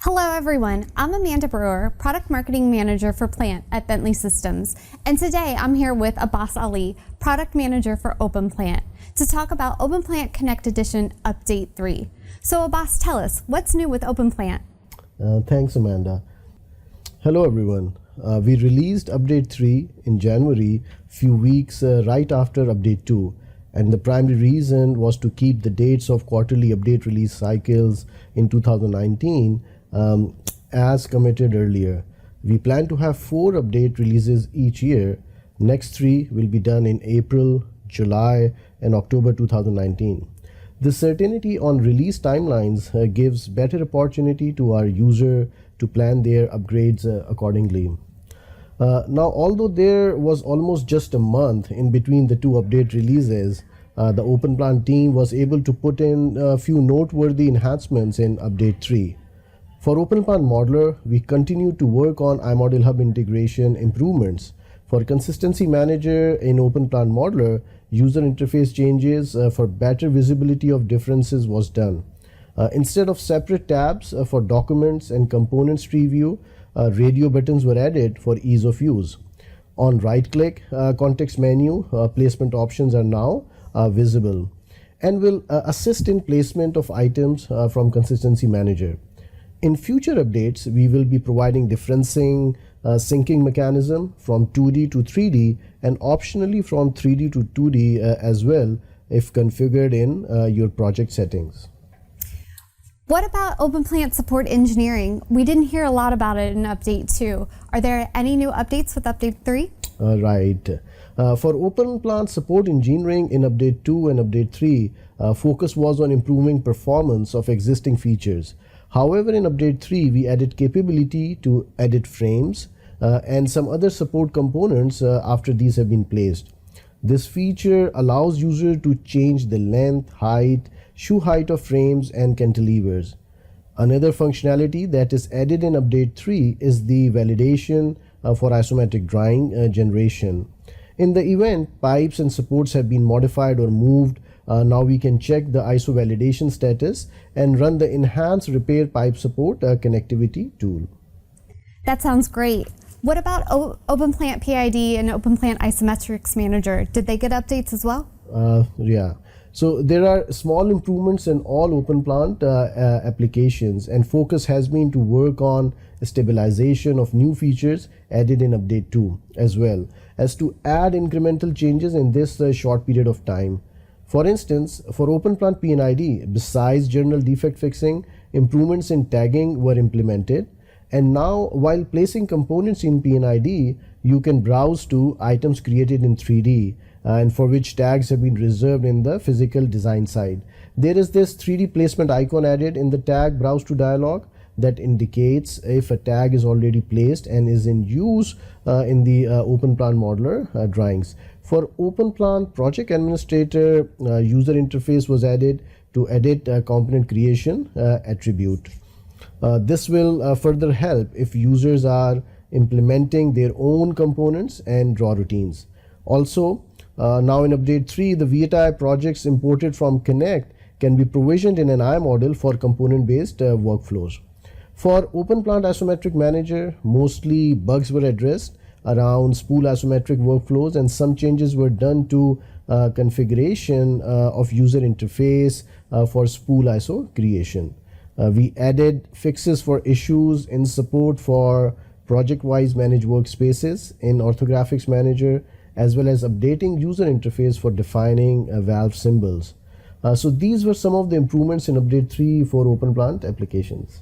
Hello everyone, I'm Amanda Brewer, Product Marketing Manager for Plant at Bentley Systems, and today I'm here with Abbas Ali, Product Manager for OpenPlant, to talk about OpenPlant Connect Edition Update 3. So Abbas, tell us, what's new with OpenPlant? Thanks, Amanda. Hello everyone. We released Update 3 in January, few weeks right after Update 2. And the primary reason was to keep the dates of quarterly update release cycles in 2019 as committed earlier. We plan to have 4 update releases each year. Next 3 will be done in April, July, and October 2019. This certainty on release timelines gives better opportunity to our user to plan their upgrades accordingly. Now, although there was almost just a month in between the 2 update releases, the OpenPlant team was able to put in a few noteworthy enhancements in Update 3. For OpenPlant Modeler, we continue to work on iModel Hub integration improvements. For Consistency Manager in OpenPlant Modeler, user interface changes for better visibility of differences was done. Instead of separate tabs for documents and components tree view, radio buttons were added for ease of use. On right-click context menu, placement options are now visible and will assist in placement of items from Consistency Manager. In future updates, we will be providing differencing syncing mechanism from 2D to 3D and optionally from 3D to 2D as well if configured in your project settings. What about OpenPlant Support Engineering? We didn't hear a lot about it in Update 2. Are there any new updates with Update 3? Right. For OpenPlant Support Engineering in Update 2 and Update 3, focus was on improving performance of existing features. However, in Update 3, we added capability to edit frames and some other support components after these have been placed. This feature allows users to change the length, height, shoe height of frames and cantilevers. Another functionality that is added in Update 3 is the validation for isometric drawing generation. In the event pipes and supports have been modified or moved, now we can check the ISO validation status and run the enhanced repair pipe support connectivity tool. That sounds great. What about OpenPlant P&ID and OpenPlant Isometrics Manager? Did they get updates as well? Yeah. So there are small improvements in all OpenPlant applications, and focus has been to work on stabilization of new features added in Update 2 as well as to add incremental changes in this short period of time. For instance, for OpenPlant P&ID, besides general defect fixing, improvements in tagging were implemented. And now, while placing components in P&ID, you can browse to items created in 3D and for which tags have been reserved in the physical design side. There is this 3D placement icon added in the tag browse to dialog that indicates if a tag is already placed and is in use in the OpenPlant Modeler drawings. For OpenPlant Project Administrator, user interface was added to edit component creation attribute. This will further help if users are implementing their own components and draw routines. Also, now in Update 3, the VTI projects imported from Connect can be provisioned in an iModel for component-based workflows. For OpenPlant Isometric Manager, mostly bugs were addressed around spool isometric workflows, and some changes were done to configuration of user interface for spool ISO creation. We added fixes for issues in support for project-wise managed workspaces in Orthographics Manager, as well as updating user interface for defining valve symbols. So these were some of the improvements in Update 3 for OpenPlant applications.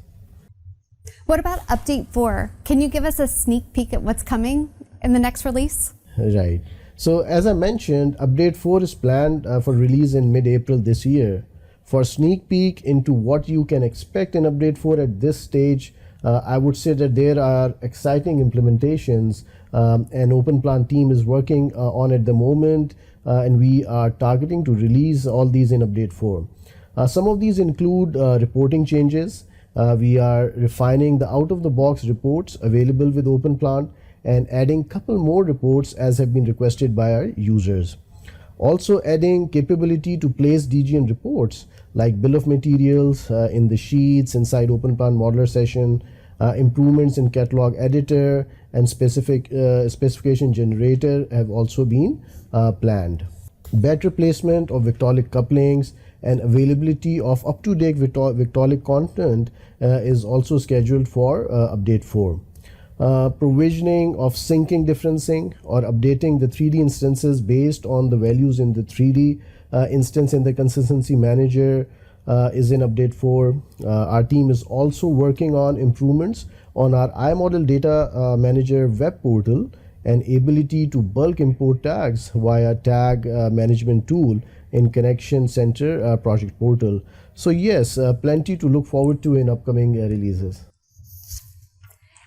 What about Update 4? Can you give us a sneak peek at what's coming in the next release? Right. So as I mentioned, Update 4 is planned for release in mid-April this year. For sneak peek into what you can expect in Update 4 at this stage, I would say that there are exciting implementations and OpenPlant team is working on at the moment, and we are targeting to release all these in Update 4. Some of these include reporting changes. We are refining the out-of-the-box reports available with OpenPlant and adding a couple more reports as have been requested by our users. Also adding capability to place DGN reports like bill of materials in the sheets inside OpenPlant modeler session, improvements in catalog editor and specification generator have also been planned. Better placement of Victolic couplings and availability of up-to-date Victolic content is also scheduled for update 4. Provisioning of syncing differencing or updating the 3D instances based on the values in the 3D instance in the consistency manager is in update 4. Our team is also working on improvements on our iModel data manager web portal and ability to bulk import tags via tag management tool in Connection Center project portal. So yes, plenty to look forward to in upcoming releases.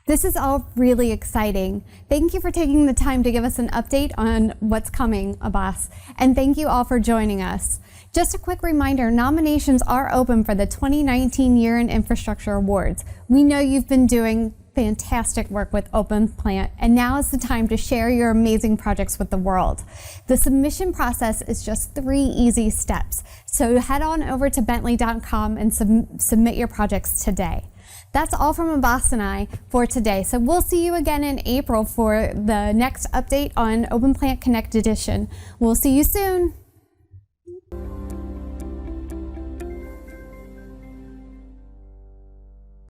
This is all really exciting. Thank you for taking the time to give us an update on what's coming, Abbas. And thank you all for joining us. Just a quick reminder, nominations are open for the 2019 Year in Infrastructure Awards. We know you've been doing fantastic work with OpenPlant, and now is the time to share your amazing projects with the world. The submission process is just 3 easy steps. So head on over to bentley.com and submit your projects today. That's all from Abbas and I for today. So we'll see you again in April for the next update on OpenPlant Connect Edition. We'll see you soon.